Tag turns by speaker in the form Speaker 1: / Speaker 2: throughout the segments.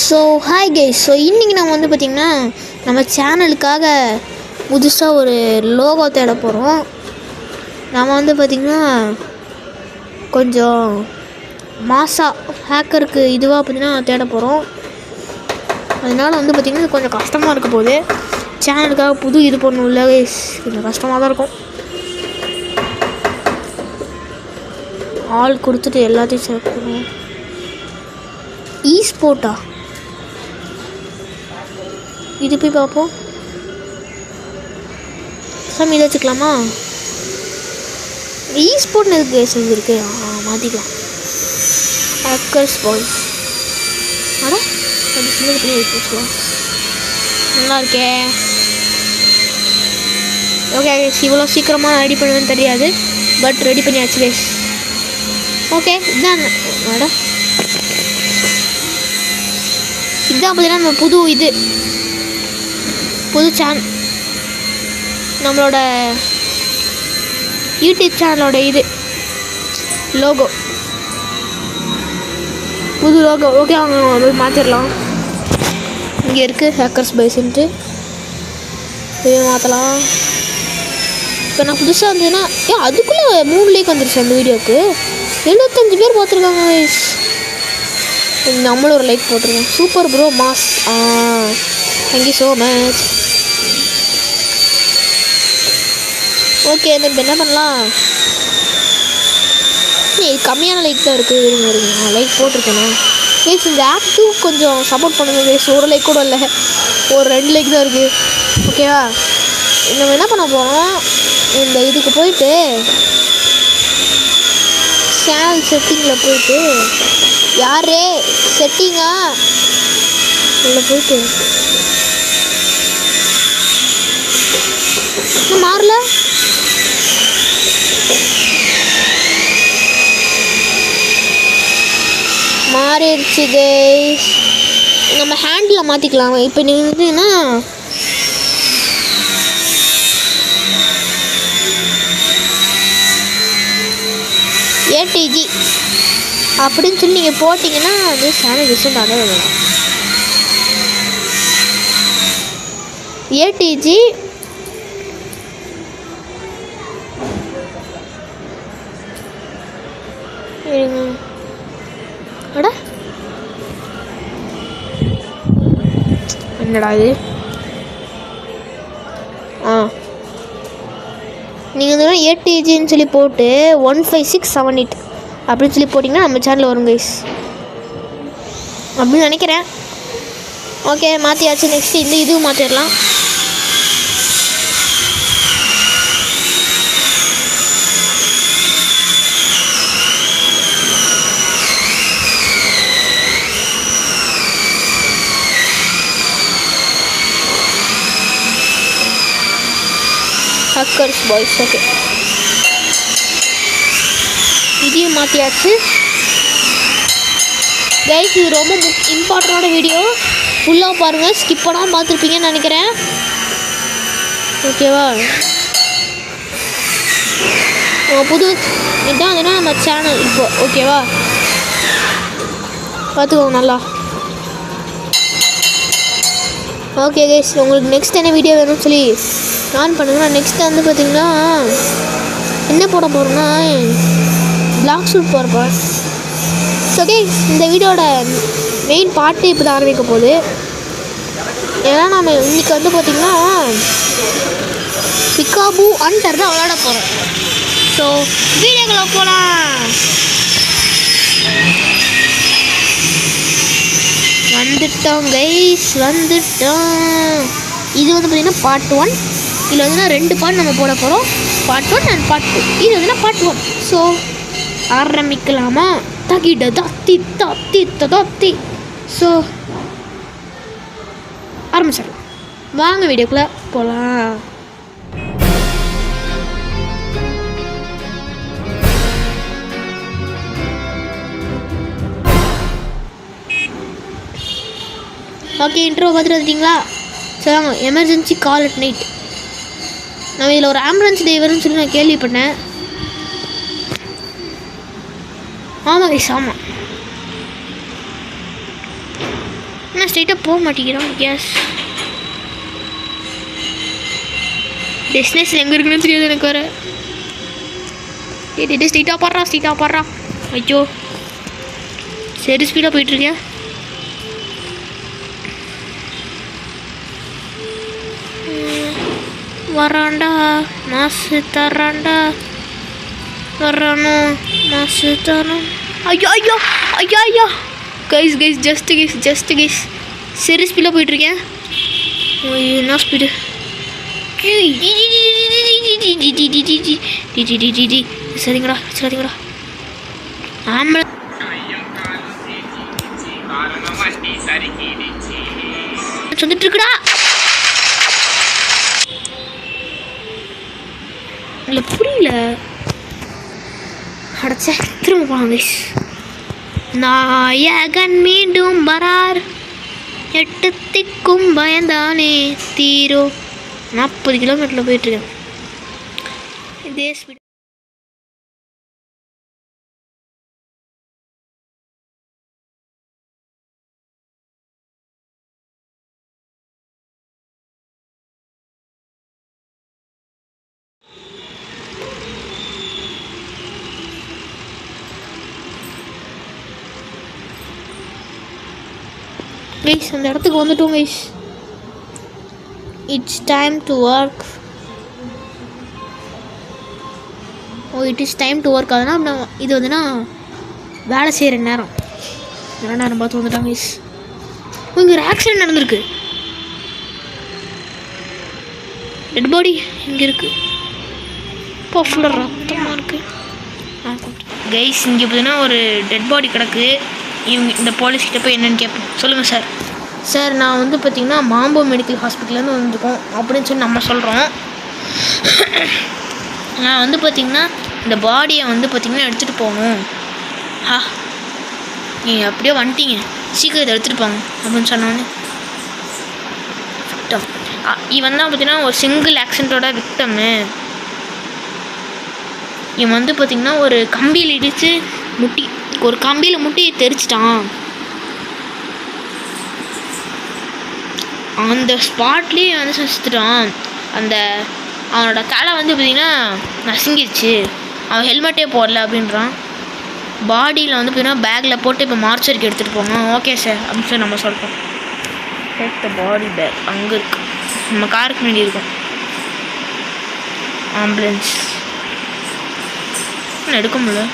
Speaker 1: So hi guys. So இன்றைக்கி நம்ம வந்து பார்த்திங்கன்னா நம்ம சேனலுக்காக புதுசாக ஒரு லோகோ தேட போகிறோம். நம்ம வந்து பார்த்திங்கன்னா கொஞ்சம் மாசாக ஹேக்கருக்கு இதுவாக பார்த்திங்கன்னா தேட போகிறோம். அதனால் வந்து பார்த்திங்கன்னா கொஞ்சம் கஷ்டமாக இருக்க போகுது. சேனலுக்காக புது இது பண்ணணும்ல கைஸ், கொஞ்சம் கஷ்டமாக தான் இருக்கும். ஆள் கொடுத்துட்டு எல்லாத்தையும் செலக்ட் பண்ணுவோம். ஸ்போர்ட்டா இது போய் பார்ப்போம். சாமி இதை வச்சுக்கலாமா? ஸ்போர்ட்னு எதுக்கு செஞ்சுருக்கு? மாற்றிக்கலாம். Hackers boys. அடா அப்படி சின்னது பண்ணி வச்சுக்கலாம். நல்லா இருக்கே. ஓகே இவ்வளோ சீக்கிரமாக ரெடி பண்ணுவேன்னு தெரியாது, பட் ரெடி பண்ணியாச்சு கைஸ். ஓகே இதுதான் மேடம், இதுதான் பார்த்தீங்கன்னா நம்ம புது சேனல், நம்மளோட யூடியூப் சேனலோட லோகோ, புது லோகோ. ஓகே அவங்க மாற்றிடலாம். இங்கே இருக்குது ஹேக்கர்ஸ் பைஸ்ன்ட்டு, இதை மாற்றலாம். இப்போ நான் புதுசாக இருந்ததுன்னா அதுக்குள்ளே 3 லைக் வந்துருச்சு. அந்த வீடியோவுக்கு 75 பேர் பார்த்துருக்காங்க. நம்மளும் ஒரு லைக் போட்டிருக்கோம். Super bro mass. Thank you so much. Okay நம்ம என்ன பண்ணலாம்? கம்மியான லைக் தான் இருக்குது. நான் லைக் போட்டிருக்கேண்ணா ப்ளீஸ். இந்த ஆப்க்கு கொஞ்சம் சப்போர்ட் பண்ணுங்க ப்ளீஸ். ஒரு லைக் கூட இல்லை, ஒரு 2 லைக் தான் இருக்குது. ஓகேவா? நம்ம என்ன பண்ண போகிறோம், இந்த இதுக்கு போயிட்டு சேனல் செட்டிங்கில் போயிட்டு யாரே செட்டிங்கா உள்ள போயிட்டு மாறல. மாறிடுச்சு கைஸ். நம்ம ஹேண்டில் மாற்றிக்கலாம். இப்போ நீங்கள் இருந்தீங்கன்னா ஏடிஜி அப்படின்னு சொல்லி நீங்கள் போட்டிங்கன்னா அது சேனல் ரிசல்ட் ஆக வேணும். ஏடிஜி அட என்னடா இது? நீங்கள் இந்த ஏடிஜின்னு சொல்லி போட்டு 15678 அப்படின்னு சொல்லி போட்டிங்கன்னா நம்ம சேனலில் வரும் கைஸ் அப்படின்னு நினைக்கிறேன். ஓகே மாற்றியாச்சு. நெக்ஸ்ட்டு இதுவும் மாற்றிடலாம். Hackers boys. ஓகே இதையும் மாற்றியாச்சு கைஸ். இது ரொம்ப இம்பார்ட்டண்டான வீடியோ, ஃபுல்லாக பாருங்கள், ஸ்கிப் பண்ணாமல் பார்த்துருப்பீங்கன்னு நினைக்கிறேன். ஓகேவா? புது இதுதான் அதுனா நம்ம சேனல் இப்போ. ஓகேவா? பார்த்துக்கோங்க நல்லா. ஓகே கைஸ், உங்களுக்கு நெக்ஸ்ட் என்ன வீடியோ வேணும்னு சொல்லி நான் பண்ணுங்கன்னா நெக்ஸ்ட் வந்து பார்த்திங்கன்னா என்ன போட போகிறோன்னா பிளாக் ஷூட் போகிறப்போம். ஸோ கைஸ் இந்த வீடியோட மெயின் பார்ட்டு இப்போ தான் ஆரம்பிக்க போகுது. ஏன்னா நம்ம இன்றைக்கி வந்து பார்த்திங்கன்னா பிகாபு அண்டர் தான் விளையாட போகிறோம். ஸோ வீடியோக்குள்ள போகலாம். வந்துட்டோம் கைஸ், வந்துட்டோம். இது வந்து பார்த்திங்கன்னா பார்ட் 1. இதில் வந்து 2 பார்ட் நம்ம போட போகிறோம், பார்ட் 1 அண்ட் பார்ட் 2. இது வந்து பார்ட் 1. ஸோ ஆரம்பிக்கலாமா? தகிட தத்தி தத்தி தத்தி. ஸோ ஆரம்பிச்சிடலாம். வாங்க வீடியோக்குள்ளே போகலாம். ஓகே இன்ட்ரோ பார்த்துட்டு வந்துட்டிங்களா? சொல்லுவாங்க எமர்ஜென்சி கால் அட் நைட். நம்ம இதில் ஒரு ஆம்புலன்ஸ் டிரைவர்னு சொல்லி நான் கேள்விப்பட்டேன். ஆமாம் கைஸ் ஆமாம். என்ன நான் ஸ்ட்ரைட்டாக போக மாட்டேங்கிறோம். கேஸ் டெஸ்டினேஷன் எங்கே இருக்குன்னு தெரியாது எனக்கு வர. ஸ்ட்ரைட்டாக பாடுறா. ஐயோ சரி ஸ்பீடாக போயிட்டுருக்கேன். வராண்டா மாசு தராண்டா வரானோ மாசு தரோம். ஐயோ கைஸ் ஜஸ்ட் கைஸ் சரி ஸ்பீடாக போயிட்டுருக்கேன். என்ன ஸ்பீடு சரிங்கடா ஆம்பளை வந்துட்டு இருக்குடா. இல்லை புரியல. அடைச்ச திரும்ப போகலாம் கைஸ். நாயகன் மீண்டும் வரார் 8 திக்கும் பயந்தானே தீரோ. 40 கிலோமீட்டரில் போயிட்டுருக்கேன். இதே ஸ்பீட் கைஸ். அந்த இடத்துக்கு வந்துட்டோம் guys. It's time to work. It is time to work. அதனால் இது வந்துன்னா வேலை செய்கிற நேரம். நல்ல நேரம் பார்த்து வந்துட்டாங்க கைஸ். இங்கே ஒரு ஆக்சிடென்ட் நடந்திருக்கு. டெட் பாடி இங்கே இருக்குது. இப்போ ஃபுல்லாக ரத்தமாக இருக்குது கைஸ். இங்கே பார்த்தீங்கன்னா ஒரு டெட் பாடி கிடக்கு. இந்த போலீஸ்கிட்ட போய் என்னென்னு கேட்போம். சொல்லுங்கள் சார். சார் நான் வந்து பார்த்திங்கன்னா மாம்போ மெடிக்கல் ஹாஸ்பிட்டல்லேருந்து வந்துருக்கோம் அப்படின்னு சொல்லி நம்ம சொல்கிறோம். நான் வந்து பார்த்திங்கன்னா இந்த பாடியை வந்து பார்த்திங்கன்னா எடுத்துகிட்டு போகணும். நீங்கள் அப்படியே வந்துட்டீங்க, சீக்கிரம் இதை எடுத்துகிட்டு போங்க அப்படின்னு சொன்னோன்னே விக்டம். இவன் தான் பார்த்திங்கன்னா ஒரு சிங்கிள் ஆக்சிடெண்ட்டோட விக்டமு. இவன் வந்து பார்த்திங்கன்னா ஒரு கம்பியில் இடித்து ஒரு கம்பியில் முட்டி தெரிச்சிட்டான். அந்த ஸ்பாட்லேயே வந்து செத்துட்டான். அவனோட தலை வந்து பார்த்திங்கன்னா நசுங்கிடுச்சு. அவன் ஹெல்மெட்டே போடல அப்படின்றான். பாடியில் வந்து பார்த்திங்கன்னா பேக்கில் போட்டு இப்போ மார்ச்சரிக்கு எடுத்துகிட்டு போங்க. ஓகே சார் அப்படின்னு சொல்லி நம்ம சொல்கிறோம். Take the body back. அங்கே இருக்கு, நம்ம காருக்கு முன்னாடி இருக்கும். ஆம்புலன்ஸ் எடுக்க முடியல.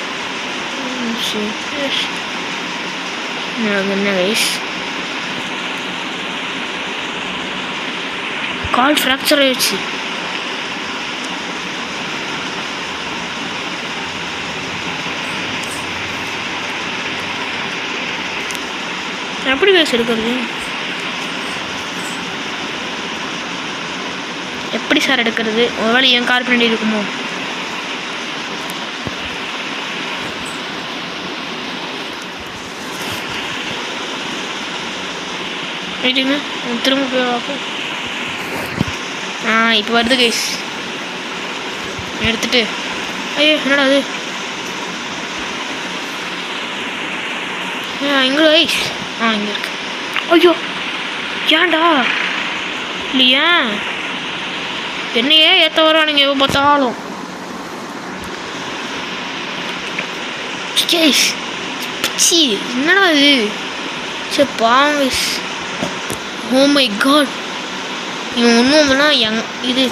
Speaker 1: என்ன கைஸ், கால் ஃப்ராக்சர் ஆயிடுச்சு. எப்படி கைஸ் எடுக்கிறது? எப்படி சார் எடுக்கிறது? ஒருவேளை என் கார் பின்னாடி இருக்குமோ? ரைட்டுங்க, திரும்ப போய் பார்ப்போம். இப்போ வருது கைஸ். எடுத்துட்டு ஐயோ என்னடா அது எங்கே கைஸ்? இங்கே இருக்கு. ஐயோ ஏன்டா இல்லையா? என்னையே ஏற்ற வரானுங்க எப்போ பார்த்தாலும். கைஸ் என்னடா இது? சரி பாவம் கைஸ். ஓ மை காட், இவன் ஒன்றும்னா இது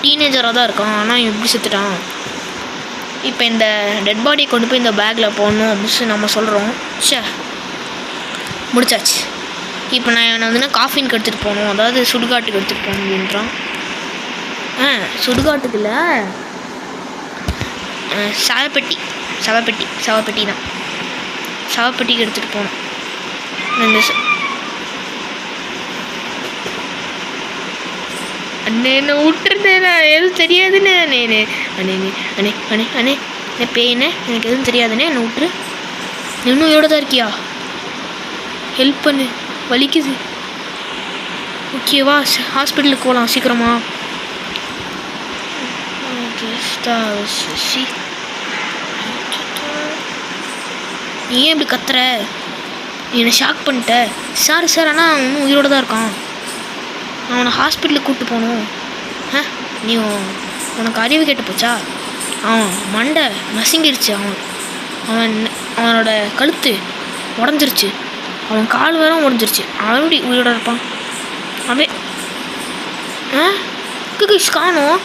Speaker 1: டீனேஜராக தான் இருக்கான். ஆனால் இவன் எப்படி செத்துட்டான்? இப்போ இந்த டெட் பாடியை கொண்டு போய் இந்த பேக்கில் போடணும் அப்படின்னு நம்ம சொல்கிறோம். சே முடிச்சாச்சு. இப்போ நான் வந்து காஃபினுக்கு எடுத்துகிட்டு போகணும், அதாவது சுடுகாட்டுக்கு எடுத்துகிட்டு போகணும் அப்படின்றான். சுடுகாட்டுக்கு இல்லை, சவப்பெட்டி தான். சவப்பெட்டிக்கு எடுத்துகிட்டு போகணும். இந்த அண்ணே என்ன விட்டுருந்தேண்ணா, எதுவும் தெரியாதுண்ணே. அண்ணே அண்ணே அண்ணே அண்ணே அண்ணே என்ன பேய்ண்ணே, எனக்கு எதுவும் தெரியாதுண்ணே, என்னை விட்டுரு. இன்னும் எவ்வளோ தான் இருக்கியா? ஹெல்ப் பண்ணு, வலிக்குது. ஓகேவா, ஹாஸ்பிட்டலுக்கு போகலாம் சீக்கிரமா. நீ ஏன் இப்படி கத்துற? நீ என்னை ஷாக் பண்ணிட்ட. சார் ஆனால் அவன் இன்னும் உயிரோடு தான் இருக்கான். அவனை ஹாஸ்பிட்டலுக்கு கூப்பிட்டு போகணும். நீ உனக்கு அறிவு கேட்டு போச்சா? அவன் மண்டை நசுங்கிருச்சு. அவனோட கழுத்து உடஞ்சிருச்சு. அவன் கால் வேற உடஞ்சிருச்சு. அவன் எப்படி உயிரோட இருப்பான்? அப்படியே காணும்.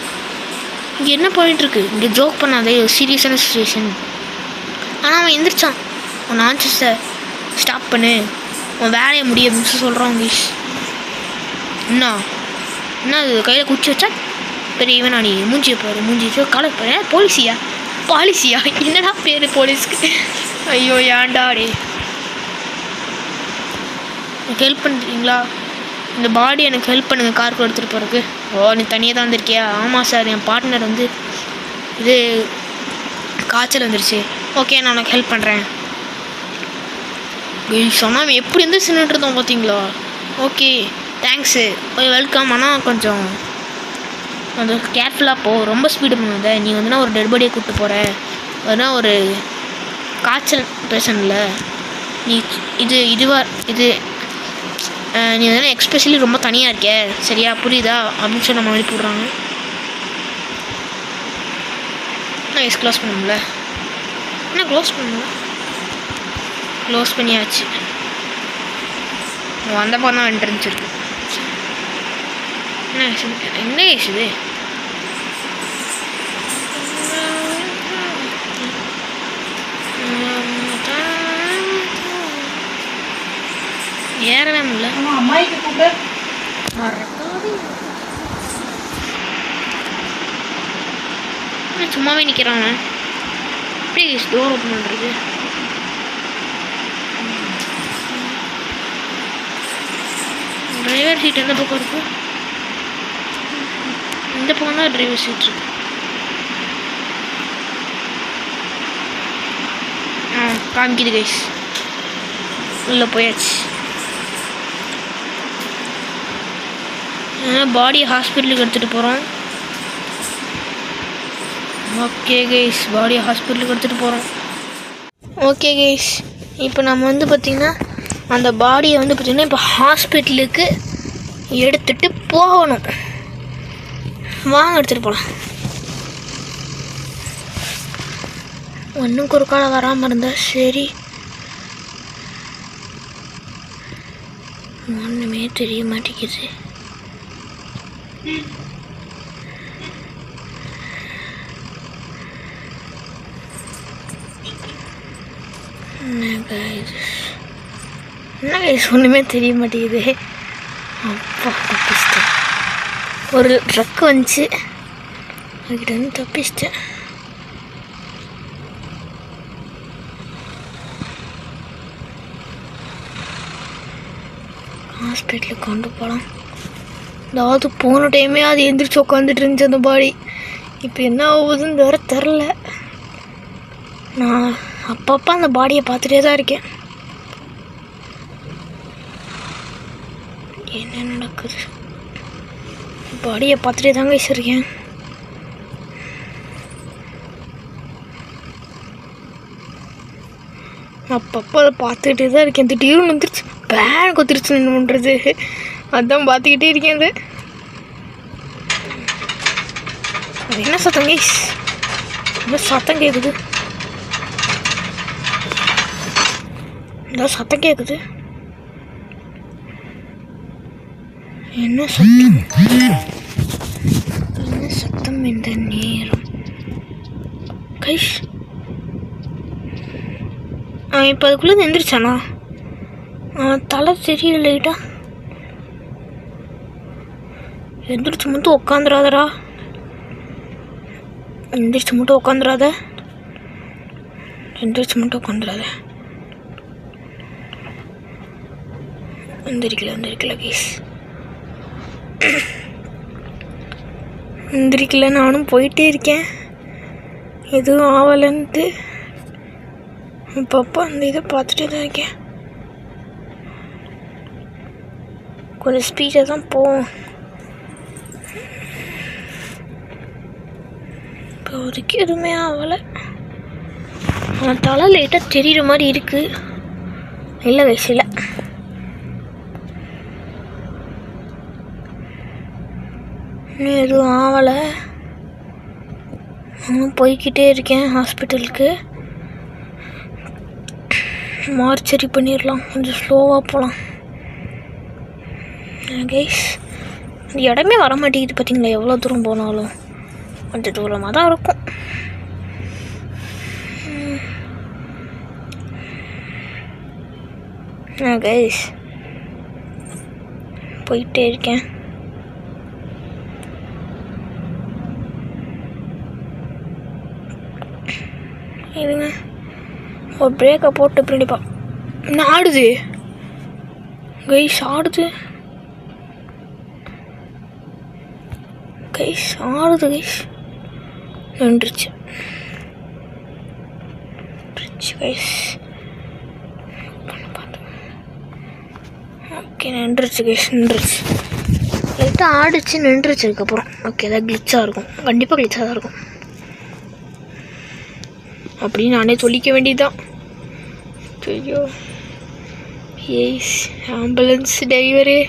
Speaker 1: இங்கே என்ன போயிட்டுருக்கு? இங்கே ஜோக் பண்ணாதே, சீரியஸான சுச்சுவேஷன். ஆனால் அவன் எந்திரிச்சான். உன் ஆன்சர்ஸை ஸ்டாப் பண்ணு, உன் வேலையை முடிய அப்படின்னு சொல்கிறான் கிஷ். என்ன அது கையில் குச்சி வச்சா பெரியவன் நீ மூஞ்சியை பாரு, மூஞ்சி கலர் பாரு. பாலிசியா என்னடா பேர் போலீஸ்க்கு? ஐயோ ஏன்டாடே. எனக்கு ஹெல்ப் பண்ணுறீங்களா? இந்த பாடி எனக்கு ஹெல்ப் பண்ணுங்கள் காருக்கு எடுத்துகிட்டு போகிறதுக்கு. நீ தனியாக தான் வந்திருக்கியா? ஆமாம் சார், என் பார்ட்னர் வந்து இது காய்ச்சல் வந்துருச்சு. ஓகே, நான் உனக்கு ஹெல்ப் பண்ணுறேன். சொன்னால் அவன் எப்படி இருந்து சின்னுட்டு இருந்தோம் பார்த்தீங்களா? Okay thanks, welcome. ஆனால் கொஞ்சம் கேர்ஃபுல்லாக போ, ரொம்ப ஸ்பீடு பண்ணாத. நீ வந்துன்னா ஒரு டெட் பாடியை கூப்பிட்டு போகிற, அதுனா ஒரு காய்ச்சல் பேஷண்ட்டில் நீ நீ வந்து எக்ஸ்பெஷலி ரொம்ப தனியாக இருக்கே, சரியா? புரியுதா? அப்படின்னு சொல்லி நம்ம எழுப்பி விட்றாங்க. நான் க்ளோஸ் பண்ணல. என்ன க்ளோஸ் பண்ணல? க்ளோஸ் பண்ணியாச்சு. வந்த பக்கம் தான் என்ட்ரன்ஸ் இருக்கு. என்ன கேஸுது? ஏறவே முடியல. அம்மாய்க்கு கூப்பிட்டு சும்மாவே நிற்கிறான். எப்படி டோர் ஓப்பன் பண்ணுறது? டிரைவர் சீட் எந்த பக்கம் இருக்கும்? இந்த பக்கம் தான் டிரைவர் சீட் இருக்கு. காமிக்குது கைஸ். உள்ளே போயாச்சு. பாடியை ஹாஸ்பிட்டலுக்கு எடுத்துகிட்டு போகிறோம். ஓகே கைஸ், பாடியை ஹாஸ்பிட்டலுக்கு எடுத்துகிட்டு போகிறோம். ஓகே கைஸ், இப்போ நம்ம வந்து பார்த்திங்கன்னா அந்த பாடியை வந்து பார்த்திங்கன்னா இப்போ ஹாஸ்பிட்டலுக்கு எடுத்துகிட்டு போகணும். வாங்க எடுத்துகிட்டு போகலாம். ஒன்றும் குறுக்கால வராமல் இருந்தால் சரி. ஒன்றுமே தெரிய மாட்டேங்குது. என்ன கைஸ் ஒன்றுமே தெரிய மாட்டேங்குது. அப்பா தப்பிச்சிட்டேன். ஒரு ட்ரக் வந்துச்சு, அதுக்கிட்ட வந்து தப்பிச்சிட்டேன். ஹாஸ்பிட்டலுக்கு கொண்டு போகலாம். அதாவது போன டைமே அது எந்திரிச்சு உட்காந்துட்டு இருந்துச்சு அந்த பாடி. இப்போ என்ன ஆகுதுன்னு வேற தெரில. நான் அப்பப்போ அந்த பாடியை பார்த்துட்டே தான் இருக்கேன். என்ன நடக்குது? பாடியை பார்த்துட்டே தாங்க இருக்கேன். அப்பப்போ அதை பார்த்துக்கிட்டே தான் இருக்கேன். திடீர்னு வந்துருச்சு, பேன் கொத்திருச்சு. என்ன பண்ணுறது? அதான் பார்த்துக்கிட்டே இருக்கேன். அது என்ன சத்தம் கைஸ்? என்ன சத்தம் கேட்குது? இந்த சத்தம் கேட்குது. என்ன சத்தம்? என்ன சத்தம் இந்த நேரம் கைஸ்? இப்போ அதுக்குள்ளே எந்திரிச்சானா? தலை தெரியல லைட்டா. எந்திரிச்சு மட்டும் உட்காந்துராதடா. எந்திரிச்சு மட்டும் உட்காந்துராத. எந்திரிச்சு மட்டும் உட்காந்துராத. எந்திரிக்கல கைஸ். எந்திரிக்கல. நானும் போயிட்டே இருக்கேன், எதுவும் ஆகலைன்ட்டு. அப்பப்போ அந்த இதை பார்த்துட்டே தான் இருக்கேன். கொஞ்சம் ஸ்பீடாக தான் போவோம். இப்போ அதுக்கு எதுவுமே ஆகலை. தலை லைட்டாக தெரிகிற மாதிரி இருக்குது. இல்லை கைஸ் இல்லை. இன்னும் எதுவும் ஆகலை. இன்னும் போய்கிட்டே இருக்கேன் ஹாஸ்பிட்டலுக்கு. மார்ச்சரி பண்ணிடலாம், கொஞ்சம் ஸ்லோவாக போகலாம் கைஸ். இந்த இடமே வர மாட்டேங்குது பார்த்தீங்களா? எவ்வளோ தூரம் போனாலும் கொஞ்சம் தூரமாக தான் இருக்கும். கைஸ் போயிட்டே இருக்கேன். இதுங்க ஒரு பிரேக்கை போட்டு பின்னாடிப்பா. என்ன ஆடுது கைஸ்? ஆடுது கைஸ், ஆடுது கைஸ். நின்றுச்சு கைஸ். ஓகே நின்றுச்சு கைஸ், நின்றுச்சு. லைட்டாக ஆடிச்சு நின்றுச்சு. அதுக்கப்புறம் ஓகே ஏதாவது கிளிச்சாக இருக்கும், கண்டிப்பாக கிளிச்சாக தான் இருக்கும் அப்படின்னு நானே சொல்லிக்க வேண்டியதுதான். ஐயோ ஏஸ் ஆம்புலன்ஸ் டிரைவரு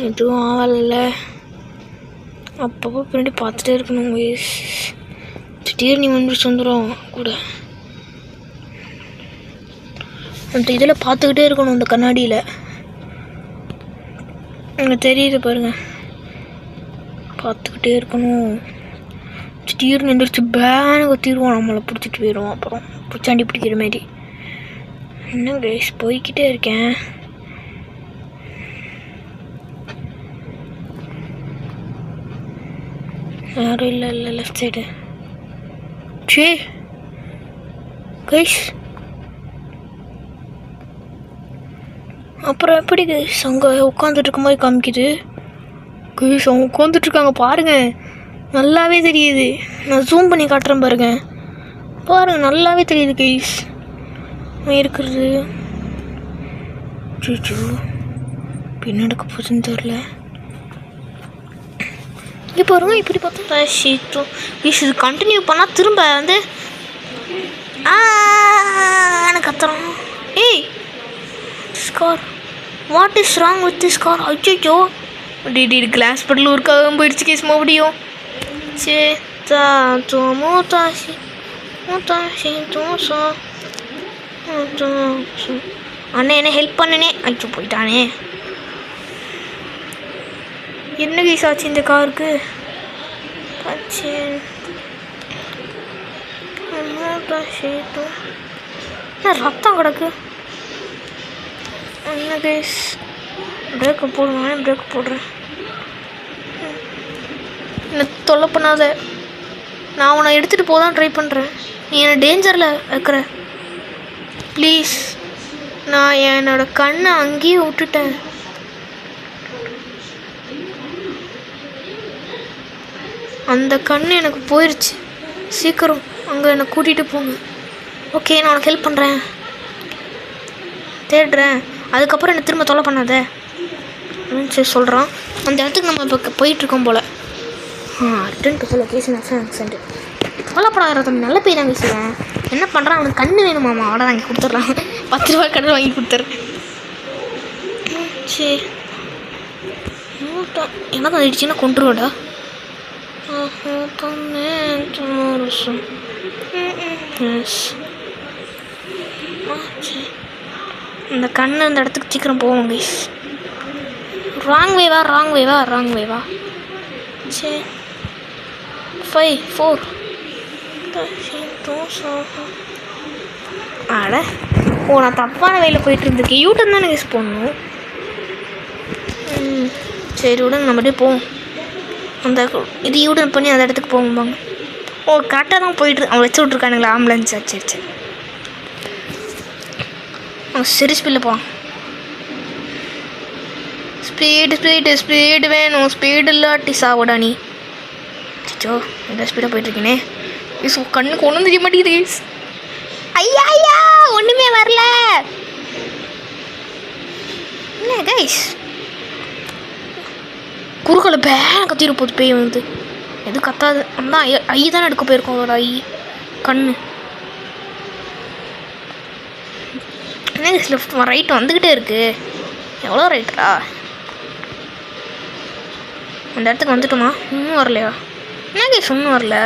Speaker 1: எதுவும் ஆகல. அப்பப்போ பின்னாடி பார்த்துட்டே இருக்கணும் ஏஸ். திடீர்னு வந்துட்டு வந்துடும் கூட. அந்த இதில் பார்த்துக்கிட்டே இருக்கணும், அந்த கண்ணாடியில். எனக்கு தெரியுது பாருங்க, பார்த்துக்கிட்டே இருக்கணும். திடீர்னு எந்திரிச்சு பேனு கத்திடுவோம், நம்மளை பிடிச்சிட்டு போயிடுவோம். அப்புறம் பிடிச்சாண்டி பிடிக்கிற மாரி. என்ன கைஸ் போய்கிட்டே இருக்கேன். யாரும் இல்லை இல்லை லெஃப்ட் சைடு. சே கைஸ் அப்புறம் எப்படி கைஸ் அங்கே உட்காந்துட்டு இருக்க மாதிரி காமிக்குது? கைஸ் அவங்க உட்காந்துட்ருக்காங்க பாருங்க, நல்லாவே தெரியுது. நான் ஜூம் பண்ணி காட்டுறேன் பாருங்க, பாருங்க நல்லாவே தெரியுது கைஸ் இருக்கிறது. சூச்சு பின்னடுக்க போச்சுன்னு தெரில. இங்கே பாருங்க, இப்படி பார்த்தா ஷீட்டும் கைஸ். இது கண்டினியூ பண்ணால் திரும்ப வந்து எனக்கு கத்துறோம். ஏய் scar, what is wrong with this car? அச்சோ டிடி கிளாஸ் பட்டில் ஒர்க்காக போயிடுச்சு கேஸ் மறுபடியும். சே தா தோ மூத்தாசி மூத்தாசி தோசா. அண்ணே என்ன ஹெல்ப் பண்ணனே. அச்சோ போயிட்டானே. என்ன கேஸ் ஆச்சு இந்த காருக்கு? பச்சை மூத்தாசி தோ ரத்தம் கிடக்கு. என்ன கேஸ் பிரேக்கை போடுங்க, பிரேக் போடுறேன். என்னை தொல்லை பண்ணாத, நான் உன்னை எடுத்துகிட்டு போதான் ட்ரை பண்ணுறேன். நீ என்னை டேஞ்சரில் வைக்கிற ப்ளீஸ். நான் என்னோடய கண்ணை அங்கேயே விட்டுட்டேன். அந்த கண் எனக்கு போயிடுச்சு. சீக்கிரம் அங்கே என்னை கூட்டிகிட்டு போங்க. ஓகே நான் உனக்கு ஹெல்ப் பண்ணுறேன், தேடுறேன். அதுக்கப்புறம் என்னை திரும்ப தொலை பண்ணாத சரி சொல்கிறான். அந்த இடத்துக்கு நம்ம இப்போ போயிட்டுருக்கோம் போல். Return to location accident. தொலைப்படாத தம்பி, நல்ல போய் தான் பேசுவேன். என்ன பண்ணுறான், அவனுக்கு கண்ணு வேணுமாம்மா, அவட வாங்கி கொடுத்துட்றான். 10 ரூபா கடன் வாங்கி கொடுத்துட்றேன். சரி என்ன தந்துடுச்சுன்னா கொண்டுருவாடா. இந்த கண்ணு அந்த இடத்துக்கு சீக்கிரம் போவோம் கைஸ். ராங் வேவா ராங் வேவா ராங் வேவா. சரி 5 4 ஆட ஓ நான் தப்பான வழியில் போயிட்டு இருந்திருக்கேன். யூட்டன் தானே யூஸ் பண்ணணும். சரி விடுங்க நம்ம அப்படியே போவோம். அந்த இது யூட்டன் பண்ணி அந்த இடத்துக்கு போகும்பாங்க. ஓ கரெக்டாக தான் போயிட்டு அவங்க வச்சு விட்ருக்கானுங்களா ஆம்புலன்ஸா? சரி சரி அவன் சரி ஸ்பீடில் போவான். ஸ்பீடு வேணும், ஸ்பீடு இல்லாட்டி சாவோடா நீ. சிச்சோ இந்த ஸ்பீடாக போயிட்டுருக்கேனே. யூஸ் கண்ணுக்கு ஒன்றும் தெரிய மாட்டேங்குது கைஸ். ஐயா ஐயா ஒன்றுமே வரல. என்ன கைஸ் குறுக்களை பேன கத்திட்டு போகுது பேய் வந்து. எதுவும் கத்தாது. அந்த ஐ தானே எடுக்க போயிருக்கோம். ஒரு ஐ கண்ணு என்ன லெஃப்ட் ரைட் வந்துக்கிட்டே இருக்கு. எவ்வளோ ரைட்டா? அந்த இடத்துக்கு வந்துட்டோமா? இன்னும் வரலையா? என்ன கைஸ் இன்னும் வரல?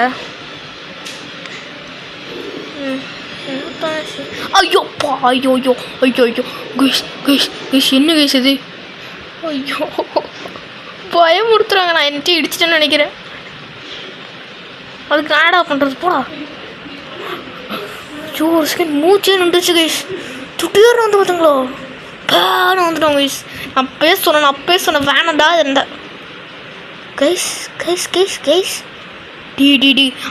Speaker 1: ஐயோப்பா ஐயோ ஐயோ ஐயோ ஐயோ கைஸ் கைஸ் கைஸ் என்ன கைஸ் இது? ஐயோ பயமுறுத்துறாங்க. நான் என்னட்டு இடிச்சிட்டேன்னு நினைக்கிறேன். அதுக்கு ஆடா பண்ணுறது போடா. ஐயோ ஒரு செகண்ட் மூச்சே நின்றுச்சு கைஸ். துட்டியார் வந்து பார்த்துங்களோ பேரும் வந்துட்டோம் கைஸ். நான் பேச சொன்னேன் வேணாண்டா இருந்தேன் கைஸ் கைஸ் கைஸ் கைஸ். டி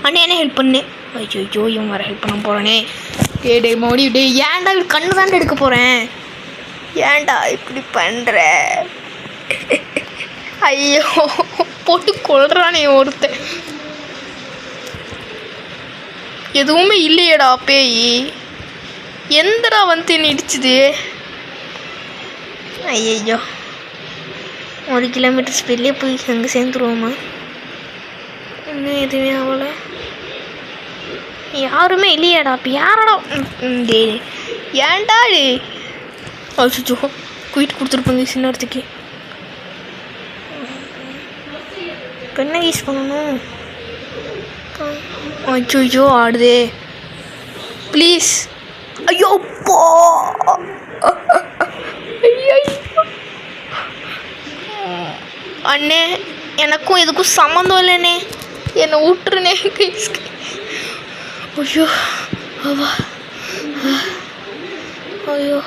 Speaker 1: அண்ணே என்ன ஹெல்ப் பண்ணு. ஐயோ இவன் வேறு ஹெல்ப் பண்ண போகிறானே. டே மோடி டே ஏன்டா இப்படி கண்ணு தாண்டா எடுக்க போகிறேன். ஏன்டா இப்படி பண்ணுற? ஐயோ போட்டு கொள்றானே ஒருத்தன். எதுவுமே இல்லையடா பேய். எந்தடா வந்து என்ன இடிச்சுது? ஐயோ 1 கிலோமீட்டர் ஸ்பீட்லேயே போய் அங்கே சேர்ந்துருவோமா? இன்னும் எதுவுமே ஆகலை. யாருமே இல்லையாடா? அப்போ யாரடா? டே ஏன்டா டே? அச்சோ குயிட் கொடுத்துருப்பாங்க சின்னத்துக்கு. இப்போ என்ன யூஸ் பண்ணணும்? அச்சோ ஆடுதே ப்ளீஸ். ஐயோ போ. அண்ணே எனக்கும் எதுக்கும் சம்மந்தம் இல்லைண்ணே. என்னை விட்டுருண்ணே கைஸ். ஐயோ அவா ஐயோ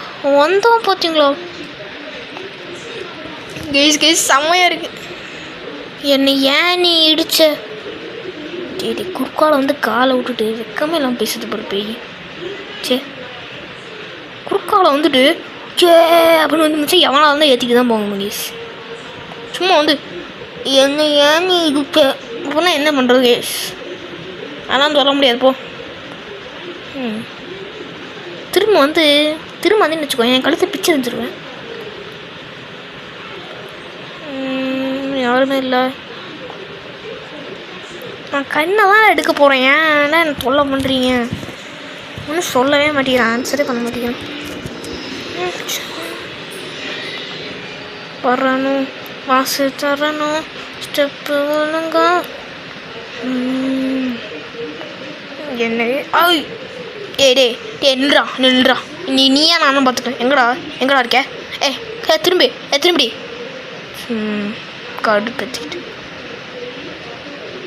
Speaker 1: வந்தோம் பார்த்தீங்களா கைஸ் செம்மையாக இருக்கு. என்னை ஏன் நீ இடிச்ச? சரி குறுக்கால வந்து காலை விட்டுட்டு வெக்கமே இல்லாமல் பேசுறது போகிற பேய். சே குறுக்கால வந்துட்டு சே அப்படின்னு வந்து மிச்சம் எவனாக இருந்தால் ஏற்றிட்டு தான் போங்க கைஸ். சும்மா வந்து என்ன ஏன் நீ இடிச்ச அப்படின்னா என்ன பண்ணுறது கைஸ்? அதெல்லாம் சொல்ல முடியாது போ. திரும்ப வந்துன்னு வச்சுக்கோ என் கழுத்தை பிச்சு இருந்துருவேன். யாருமே இல்லை. நான் கண்ணை தான் எடுக்க போகிறேன். ஏன்னா எனக்கு சொல்ல பண்ணுறீங்க? ஒன்றும் சொல்லவே மாட்டேங்கிறேன். ஆன்சரே பண்ண மாட்டேங்கிறேன். வரணும் வாசு தரணும் ஸ்டெப்பு ஒழுங்க என்ன? டே நில்றா நீயா நானும் பார்த்துட்டேன். எங்கடா இருக்க? திரும்பி காடு கத்திக்கிட்டு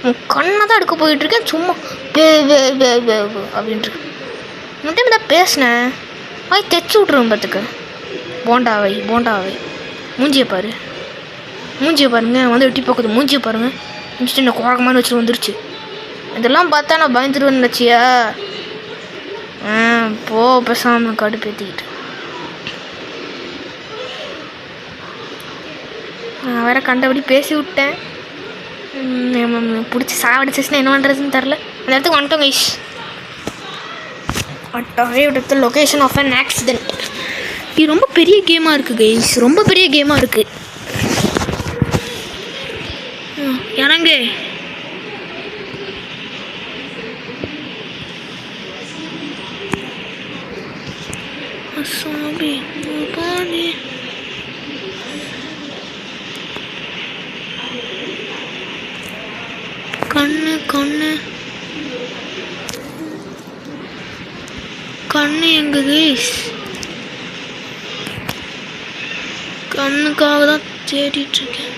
Speaker 1: உன் கண்ணை தான் எடுக்க போயிட்டுருக்கேன். சும்மா அப்படின்ட்டு மட்டும் தான் பேசினேன். வாய் தைச்சி விட்ருவேன் பார்த்துக்க. போண்டாவை மூஞ்சியை பாருங்க வந்து எட்டி பார்க்குது. மூஞ்சியை பாருங்க முடிச்சுட்டு என்ன குழக்கமான வச்சுட்டு வந்துருச்சு. இதெல்லாம் பார்த்தா நான் பயந்துருவேன்னு நினச்சியா? போ பேசாமல் கடுப்பேற்றிக்கிட்டு. நான் வேற கண்டபடி பேசி விட்டேன். பிடிச்சி சாவடிச்சிச்சுன்னா என்ன பண்ணுறதுன்னு தெரில. அந்த இடத்துக்கு வந்துட்டோம் guys. At location of an accident. இது ரொம்ப பெரிய கேமாக இருக்குது கைஸ். ரொம்ப பெரிய கேமாக இருக்குது. இறங்கு. அசாபி பாடி கண்ணு எங்க கைஸ்? கண்ணுக்காக தான் தேடிட்டு இருக்கேன்.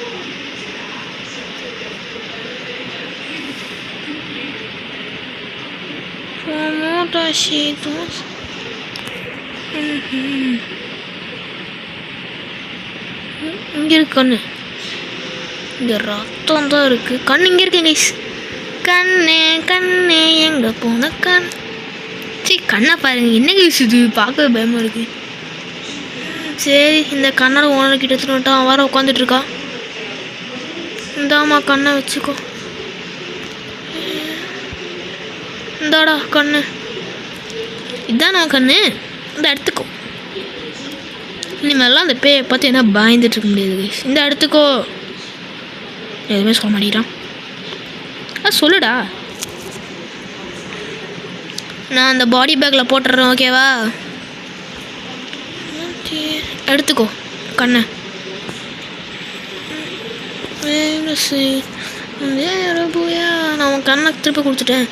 Speaker 1: இங்க இருக்கு கண்ணு. இங்க ரத்தம் தான் இருக்கு. கண்ணு இங்க இருக்கு கைஸ். கண்ணு எங்க போன கண்? சரி கண்ணை பாருங்க. என்ன கைஸ் இது? பார்க்கவே பயமா இருக்கு. சரி இந்த கண்ணோட ஓனர் கிட்ட எடுத்துட்டு அவன் வர உட்காந்துட்டு இருக்கா. இந்தாமா கண்ணை வச்சுக்கோ. இந்தாடா கண்ணு. இதான் நான் கண்ணு. இந்த எடுத்துக்கோ. இனிமேலாம் அந்த பேயை பார்த்து என்ன பயந்துட்டு இருக்க முடியாது கைஸ். இந்த எடுத்துக்கோ. எதுவுமே சொல்ல மாட்டேங்கிறான். சொல்லுடா. நான் அந்த பாடி பேக்கில் போட்டுடுறேன் ஓகேவா? எடுத்துக்கோ கண்ணை. நான் உன் கண்ணை திருப்பி கொடுத்துட்டேன்.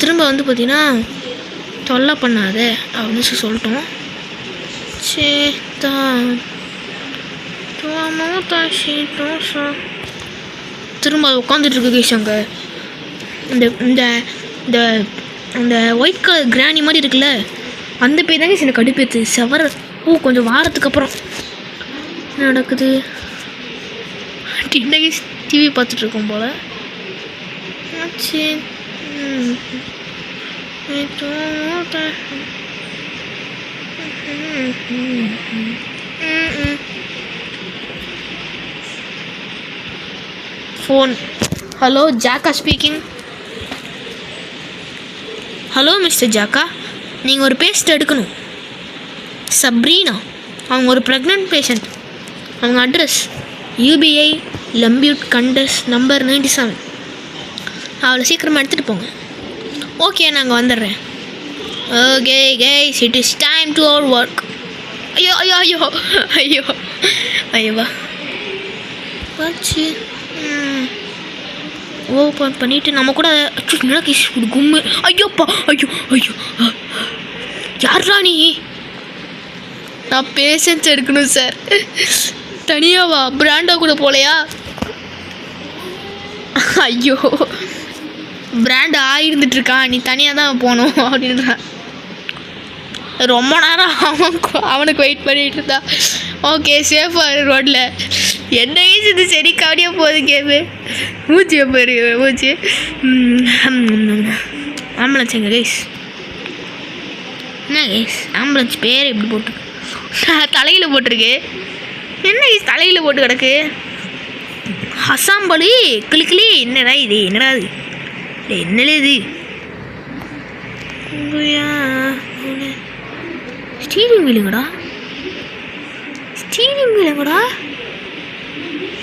Speaker 1: திரும்ப வந்து பார்த்தீங்கன்னா தொல்லை பண்ணாத அப்படின்னு சொல்லிட்டோம். திரும்ப அது உட்காந்துட்டு இருக்கு கைஸ். அங்கே இந்த இந்த இந்த அந்த ஒயிட் கலர் கிராணி மாதிரி இருக்குல்ல, அந்த பேர் தாங்க எனக்கு கடுப்பேற்று செவர. கொஞ்சம் வாரத்துக்கு அப்புறம் என்ன நடக்குது? டின்ன கைஸ் டிவி பார்த்துட்ருக்கோம் போல். ஃபோன். ஹலோ, ஜாக்கா ஸ்பீக்கிங். ஹலோ மிஸ்டர் ஜாக்கா, நீங்கள் ஒரு பேஸ்ட் எடுக்கணும். சப்ரீனா, அவங்க ஒரு ப்ரெக்னென்ட் பேஷண்ட். அவங்க அட்ரஸ் UBI லம்பியூட் கண்டஸ் நம்பர் 97. அவளை சீக்கிரமாக எடுத்துகிட்டு போங்க. ஓகே, நாங்கள் வந்துடுறேன். Okay guys, it is time to our work. ஐயோ ஐயோ ஐயோ ஐயோ ஐயோவா வச்சு ஓப்பன் பண்ணிவிட்டு நம்ம கூட கும்மு. ஐயோப்பா, ஐயோ ஐயோ, யாரா நீ? நான் பேஷன்ஸ் எடுக்கணும் சார். தனியாவா? பிராண்டா கூட போலையா? ஐயோ, பிராண்ட் ஆகிருந்துட்டுருக்கான், நீ தனியாக தான் போகணும் அப்படின்றான். ரொம்ப நேரம் அவனுக்கு வெயிட் பண்ணிகிட்டு இருந்தா. ஓகே, சேஃபாக ரோட்டில். என்ன கைஸ் இது சரி கவனியாக போகுது கேமு. மூச்சியை போயிரு மூச்சு. ஆம்புலன்ஸ் எங்க கைஸ்? என்ன கைஸ் ஆம்புலன்ஸ் பேர் எப்படி போட்டிருக்கு? தலையில் போட்டிருக்கு. என்ன கைஸ் தலையில் போட்டு கிடக்கு? ஹசாம்பலி கிளிக்கிளி. என்னடா இது? என்னடா இது? என்னலே இது? ஸ்டீரிங் வீலுங்கடா. ஸ்டீரிங் வீலுங்கடா.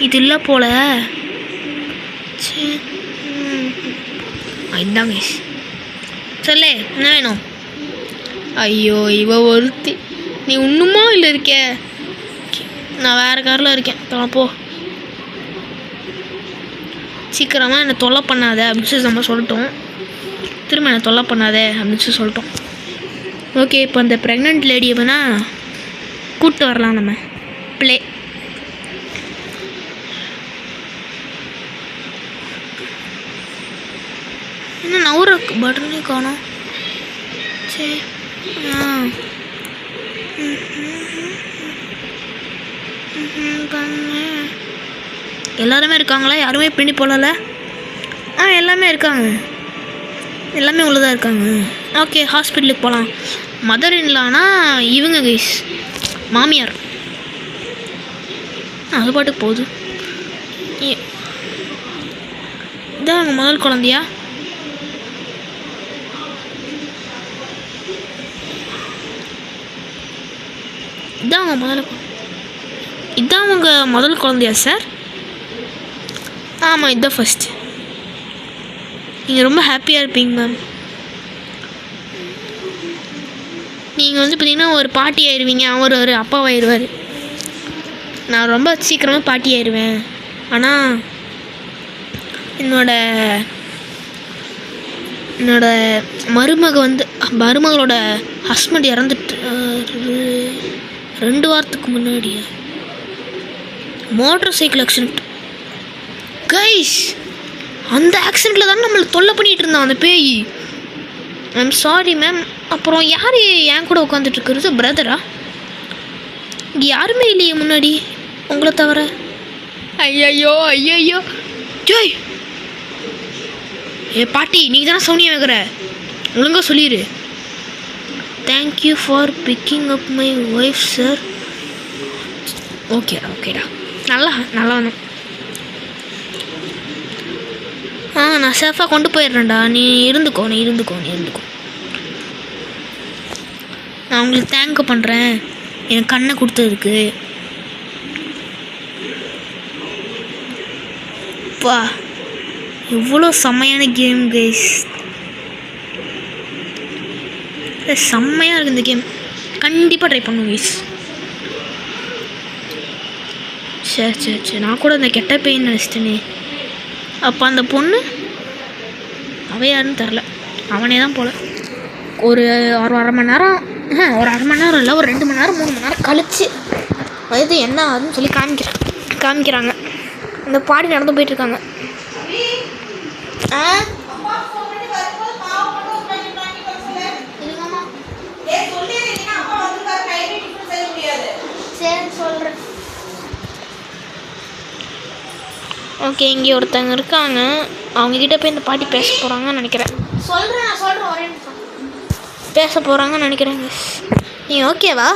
Speaker 1: இது இல்லை போல. இதுதான் கைஸ். சொல்லு, என்ன வேணும்? ஐயோ, இவ ஒருத்தி. நீ இன்னுமா இல்லை இருக்க? நான் வேறு காரில் இருக்கேன். போ, சீக்கிரமாக என்னை தொல்லை பண்ணாத அப்படின்னு சொல்லி நம்ம சொல்லிட்டோம். திரும்ப என்னை தொல்லை பண்ணாத அப்படின்னு சொல்லி சொல்லிட்டோம். ஓகே, இப்போ அந்த ப்ரெக்னென்ட் லேடியை வேணால் கூப்பிட்டு வரலாம் நம்ம. ப்ளே. என்ன நவுற பட்டனே காணோம். சரி, எல்லாருமே இருக்காங்களா? யாருமே பின்னி போடல? எல்லாமே இருக்காங்க. எல்லாமே உள்ளதாக இருக்காங்க. ஓகே, ஹாஸ்பிட்டலுக்கு போகலாம். மதர் இன்லானா இவங்க கைஸ், மாமியார். அது பாட்டுக்கு போகுது. இதான் அவங்க முதல் குழந்தையா? இதான் அவங்க முதல் குழந்தையா சார்? ஆமாம், இதுதான் ஃபஸ்ட்டு. நீங்கள் ரொம்ப ஹாப்பியாக இருப்பீங்க மேம். நீங்கள் வந்து பார்த்தீங்கன்னா ஒரு பாட்டி ஆயிடுவீங்க. அவர் ஒரு அப்பாவாயிடுவார். நான் ரொம்ப சீக்கிரமாக பாட்டி ஆயிடுவேன். ஆனால் என்னோட மருமகளோட ஹஸ்பண்ட் இறந்துட்டு 2 வாரத்துக்கு முன்னாடியே மோட்டர் சைக்கிள் ஆக்சிடெண்ட். கைஸ், அந்த ஆக்சிடெண்ட்டில் தானே நம்மளை தொல்லை பண்ணிகிட்டு இருந்தான் அந்த பேய். I'm sorry ma'am. அப்புறம் யார் என் கூட உட்காந்துட்ருக்கிறது? பிரதரா? இங்கே யாருமே இல்லையே முன்னாடி உங்களை தவிர. ஐயோ ஐயோ ஜோய். பாட்டி, நீங்கள் தானே சவுனியாக வைக்கிற, ஒழுங்காக சொல்லிடு. Thank you for picking up my wife sir. ஓகேடா நல்லா வேணும். நான் சேஃபாக கொண்டு போயிடுறேன்டா. நீ இருந்துக்கோ. நான் உங்களுக்கு தேங்க் பண்ணுறேன் எனக்கு கண்ணை கொடுத்ததுக்கு. பா, எவ்வளோ செம்மையான கேம் கைஸ். செம்மையாக இருக்குது இந்த கேம். கண்டிப்பாக ட்ரை பண்ணுவோம் கைஸ். சரி நான் கூட அந்த கெட்ட பெயின் நினச்சிட்டேனே. அப்போ அந்த பொண்ணு அவன் யாருன்னு தெரில, அவனே தான் போல. ஒரு அரை மணி நேரம் இல்லை, ஒரு 2 மணி நேரம் 3 மணி நேரம் கழிச்சு வயது என்ன ஆகுதுன்னு சொல்லி காமிக்கிறாங்க. இந்த பாடி நடந்து போயிட்டுருக்காங்க. சரி சொல்கிறேன். ஓகே, இங்கே ஒருத்தவங்க இருக்காங்க. அவங்கக்கிட்ட போய் இந்த பாட்டி பேச போகிறாங்கன்னு நினைக்கிறேன். சொல்கிறேன் ஒரே நிமிஷம். பேச போகிறாங்கன்னு நினைக்கிறேங்க. நீ ஓகேவா?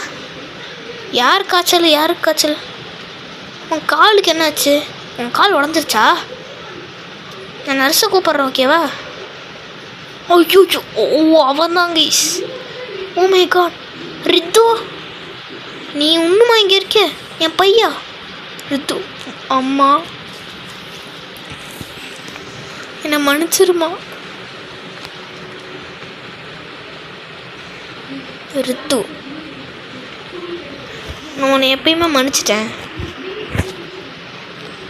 Speaker 1: யார் காய்ச்சல்? உன் காலுக்கு என்னாச்சு? உன் கால் உடஞ்சிருச்சா? நான் நர்ஸை கூப்பிட்றேன், ஓகேவா? ஐயோ, அவன் தான் கைஸ். ஓ மை காட், ரித்து, நீ இன்னுமா இங்கே இருக்க? என் பையா ரித்து, அம்மா என்னை மன்னிச்சிருமா. ரித்து, நான் உன்னை எப்பயுமே மன்னிச்சிட்டேன்.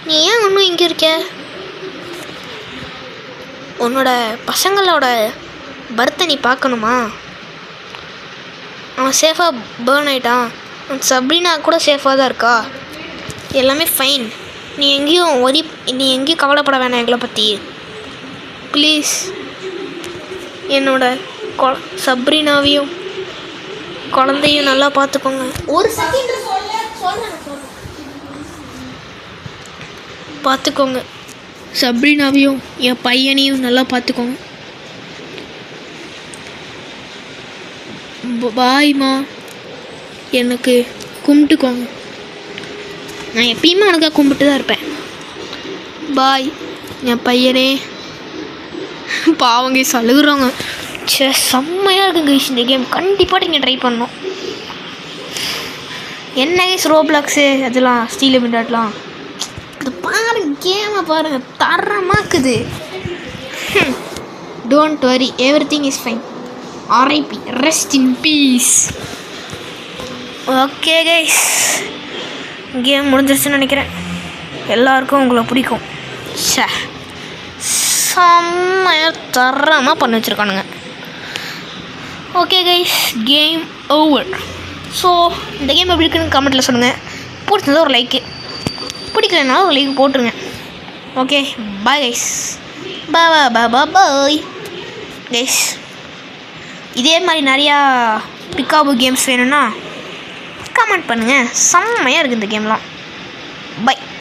Speaker 1: நீ ஏன் இன்னும் இங்கே இருக்க? உன்னோட பசங்களோட பர்த்தை நீ பார்க்கணுமா? அவன் சேஃபாக பேர்ன் ஆகிட்டான். சப்ரீனா கூட சேஃபாக தான் இருக்கா. எல்லாமே ஃபைன். நீ எங்கேயும் கவலைப்பட வேணாம் எங்களை பற்றி. ப்ளீஸ் என்னோட சப்ரீனாவையும் குழந்தையும் நல்லா பார்த்துக்கோங்க. ஒரு செகண்ட் பார்த்துக்கோங்க. சப்ரீனாவையும் என் பையனையும் நல்லா பார்த்துக்கோங்க. பாய்மா, எனக்கு கும்பிட்டுக்கோங்க. நான் எப்பயுமே உனக்காக கும்பிட்டு தான் இருப்பேன். பாய் என் பையனே. பாவங்க சலுகுறாங்க. செம்மையாக இருக்குங்க இந்த கேம். கண்டிப்பாக நீங்கள் ட்ரை பண்ணணும். என்ன கைஸ் ரோப்ளாக்ஸு அதெல்லாம் ஸ்டீல் மிண்டாட்லாம் இது பாருங்க, கேமை பாருங்கள், தரமாக்குது. Don't worry, everything is fine. RIP, rest in peace. Okay guys, game முடிஞ்சிருச்சுன்னு நினைக்கிறேன். எல்லாருக்கும் உங்களை பிடிக்கும். செம்மையாக தரமாக பண்ணி வச்சுருக்கானுங்க. Okay guys, game over. So இந்த கேம் எப்படி இருக்குன்னு கமெண்ட்டில் சொல்லுங்கள். பிடிச்சதா ஒரு லைக்கு, பிடிக்கலனாலும் ஒரு லைக் போட்டுருங்க. Okay, bye guys. Bye guys. இதே மாதிரி நிறையா பிக்காபு கேம்ஸ் வேணும்னா கமெண்ட் பண்ணுங்கள். செம்மையாக இருக்குது இந்த கேம்லாம். பை.